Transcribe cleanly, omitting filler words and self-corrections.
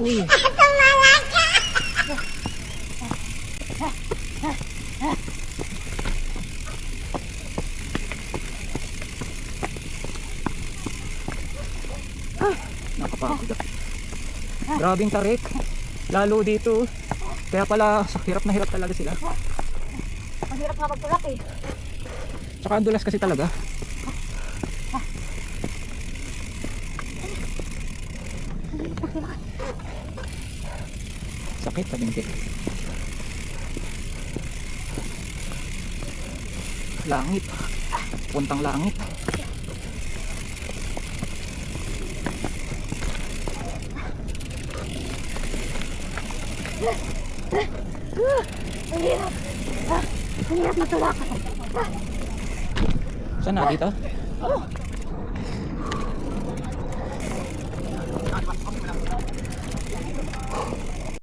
dito eh. Nakapagod. Grabing tarik. Lalo dito. Kaya pala hirap na hirap talaga sila. Ang hirap nga magtulak eh. Tsaka ang dulas kasi talaga. Sakit sa binti. Langit. Puntang langit. Ang hirap. Ang hirap magtulak. Saan na dito? Oh.